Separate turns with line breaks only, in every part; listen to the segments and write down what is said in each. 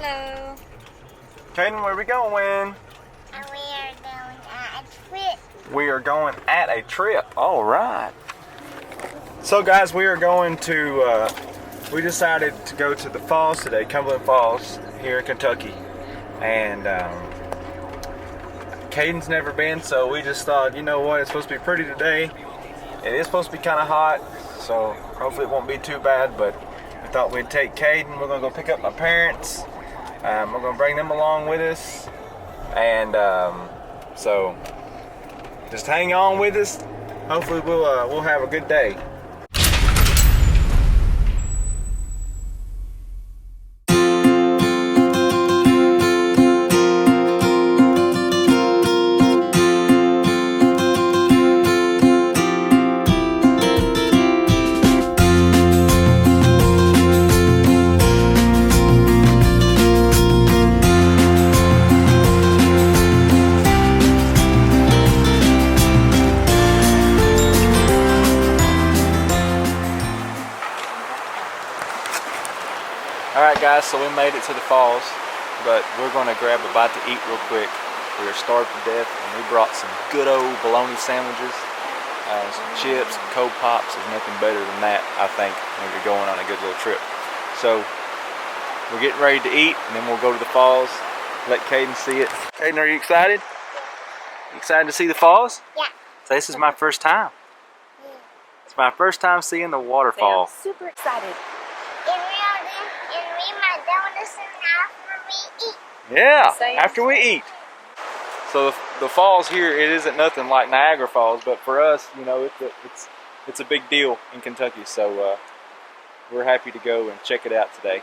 Hello.
Caden, where we going?
We are going on a trip.
We are going at a trip. All right. So, guys, we are going to. We decided to go to the falls today, Cumberland Falls, here in Kentucky, and Caden's never been, so we just thought, you know what, it's supposed to be pretty today. It is supposed to be kind of hot, so hopefully it won't be too bad. But we thought we'd take Caden. We're gonna go pick up my parents. We're gonna bring them along with us, and so just hang on with us. Hopefully we'll have a good day. Alright guys, so we made it to the falls, but we're going to grab a bite to eat real quick. We are starved to death, and we brought some good old bologna sandwiches, some chips, cold pops. There's nothing better than that, I think, when you're going on a good little trip. So we're getting ready to eat, and then we'll go to the falls, let Caden see it. Caden, are you excited? You excited to see the falls?
Yeah.
So this is my first time. It's my first time seeing the waterfall.
I'm super excited.
And we my donuts after we eat.
Yeah,
Same.
after we eat. So the falls here, it isn't nothing like Niagara Falls, but for us, you know, it's a big deal in Kentucky. So we're happy to go and check it out today.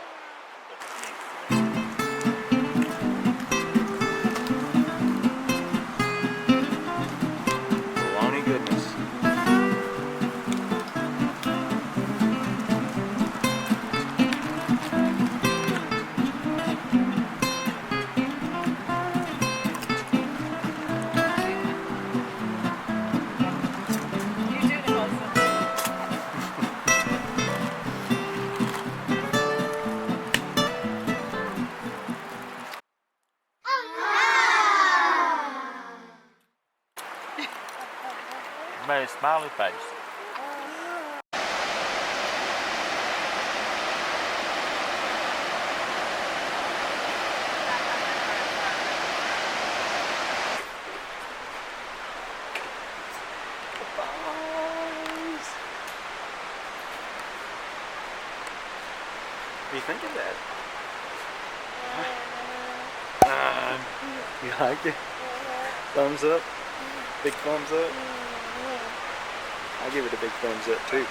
Bologna goodness. Made a smiley face. What do you think of that? You like it? Thumbs up? Big thumbs up? I give it a big thumbs up too.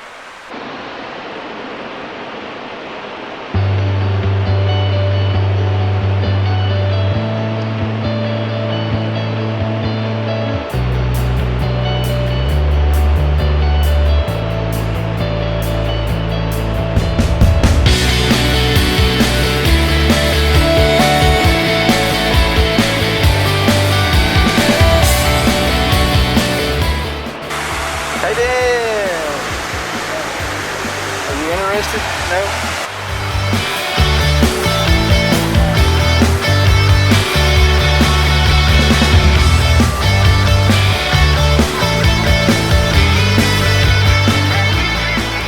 No?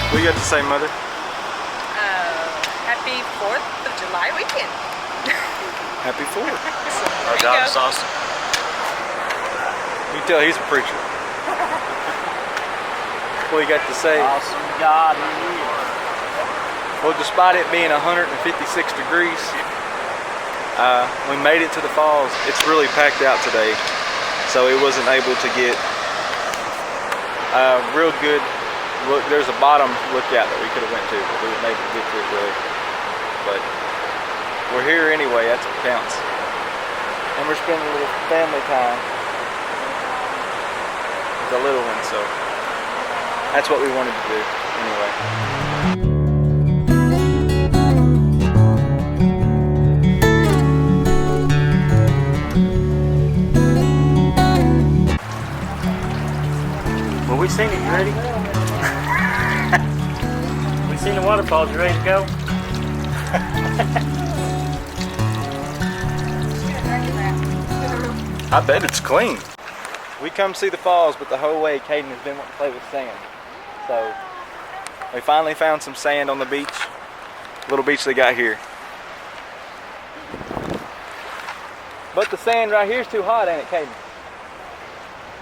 What you got to say, Mother?
Happy 4th of July weekend.
Happy 4th.
Our God is awesome.
You can tell he's a preacher. What you got to say?
Awesome God he is.
Well, despite it being 156 degrees, we made it to the falls. It's really packed out today, so it wasn't able to get real good look. There's a bottom lookout that we could have went to, but we weren't able to get to it really. But we're here anyway. That's what counts. And we're spending a little family time with the little one, so that's what we wanted to do anyway.
Well, we seen it. You ready? We seen the waterfalls. You ready to go?
I bet it's clean. We come see the falls, but the whole way Caden has been wanting to play with sand. So we finally found some sand on the beach. Little beach they got here. But the sand right here is too hot, ain't it, Caden?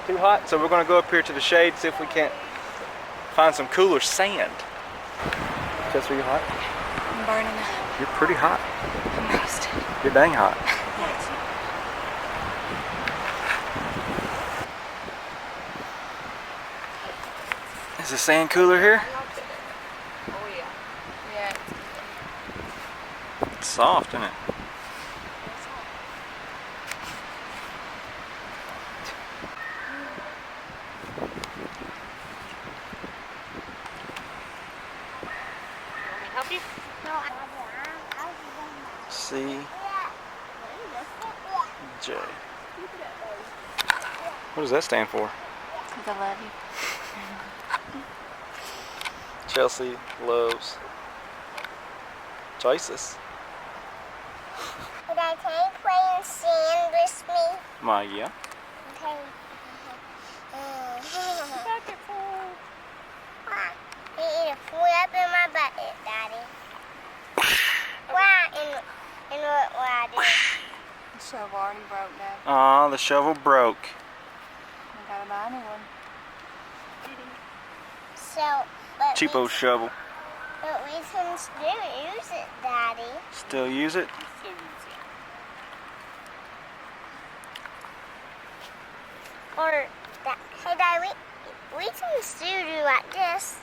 Too hot, so we're gonna go up here to the shade, see if we can't find some cooler sand. Jess, are you hot?
I'm burning up.
You're pretty hot.
I'm roasted.
You're dang hot. Is the sand cooler here?
Oh yeah. Yeah.
It's soft, isn't it?
Help you?
No,
C J. What does that stand for?
Because I love you.
Chelsea loves Jesus.
Would I take playing sand with me?
My, yeah.
Okay. You need to pull up in my bucket, Daddy. Why? And what will I do?
The shovel already broke down.
Aw, the shovel broke.
I gotta buy a new one.
So, but
Cheapo shovel.
but we can still use it, Daddy.
Still use it?
Or, hey, Daddy, we can still do like this.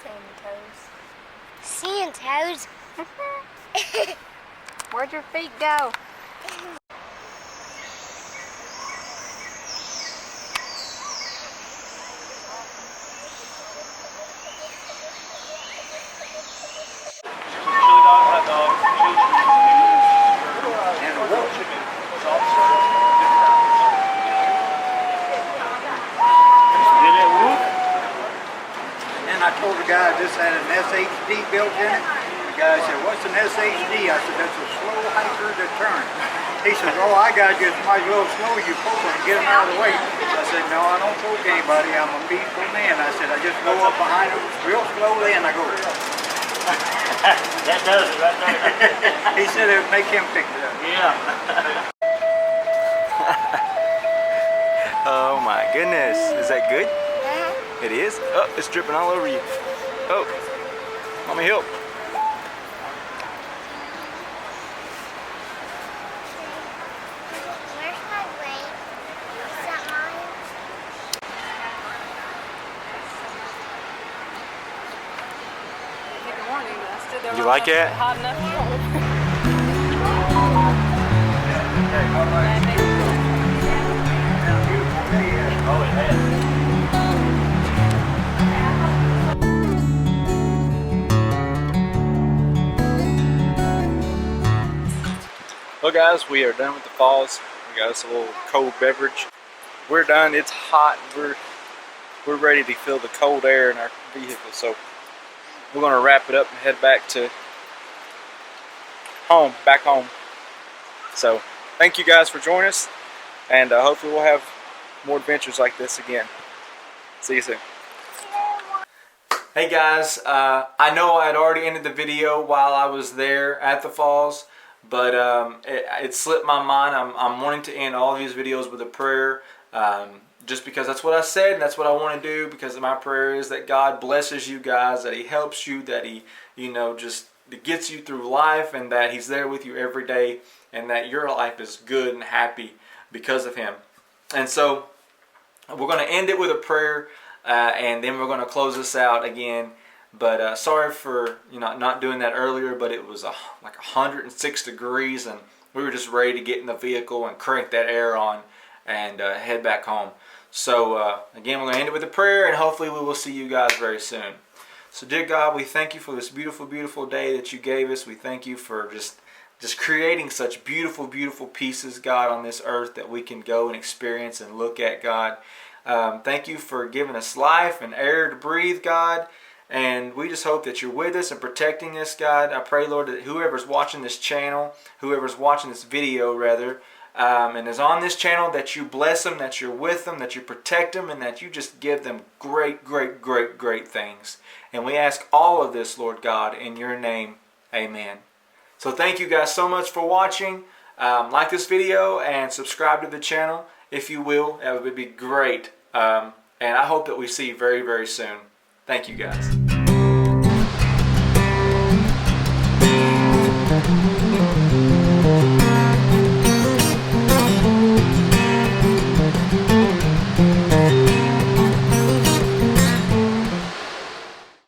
Sandy toes.
Sand toes.
Where'd your feet go?
And I told the guy this had an SHD built in it. The guy said, "What's an SHD?" I said, "That's a slow hiker deterrent." He said, "Oh, I got just my little slow you poke and get them out of the way." I said, "No, I don't poke anybody. I'm a peaceful man." I said, "I just go up behind them real slowly and I go."
That does it right there.
He said it would make him pick it up.
Yeah.
Oh my goodness. Is that good? It is? Oh, it's dripping all over you. Oh, let me help.
Where's my ring? Is that mine?
Either one, either.
You like it?
Hot enough.
Oh, it has.
Well guys, we are done with the falls. We got us a little cold beverage. We're done. It's hot. We're ready to feel the cold air in our vehicle. So we're gonna wrap it up and head back to back home. So thank you guys for joining us, and hopefully we'll have more adventures like this again. See you soon. Hey guys, I know I had already ended the video while I was there at the falls, but it slipped my mind. I'm wanting to end all of these videos with a prayer, just because that's what I said and that's what I want to do, because my prayer is that God blesses you guys, that He helps you, that He, just gets you through life, and that He's there with you every day, and that your life is good and happy because of Him. And so we're going to end it with a prayer, and then we're going to close this out again. But sorry for not doing that earlier, but it was like 106 degrees, and we were just ready to get in the vehicle and crank that air on and head back home. So again, we're going to end it with a prayer, and hopefully we will see you guys very soon. So dear God, we thank you for this beautiful, beautiful day that you gave us. We thank you for just creating such beautiful, beautiful pieces, God, on this earth that we can go and experience and look at, God. Thank you for giving us life and air to breathe, God. And we just hope that you're with us and protecting us, God. I pray, Lord, that whoever's watching this channel, whoever's watching this video, rather, and is on this channel, that you bless them, that you're with them, that you protect them, and that you just give them great, great, great, great things. And we ask all of this, Lord God, in your name. Amen. So thank you guys so much for watching. Like this video and subscribe to the channel if you will. That would be great. And I hope that we see you very, very soon. Thank you guys.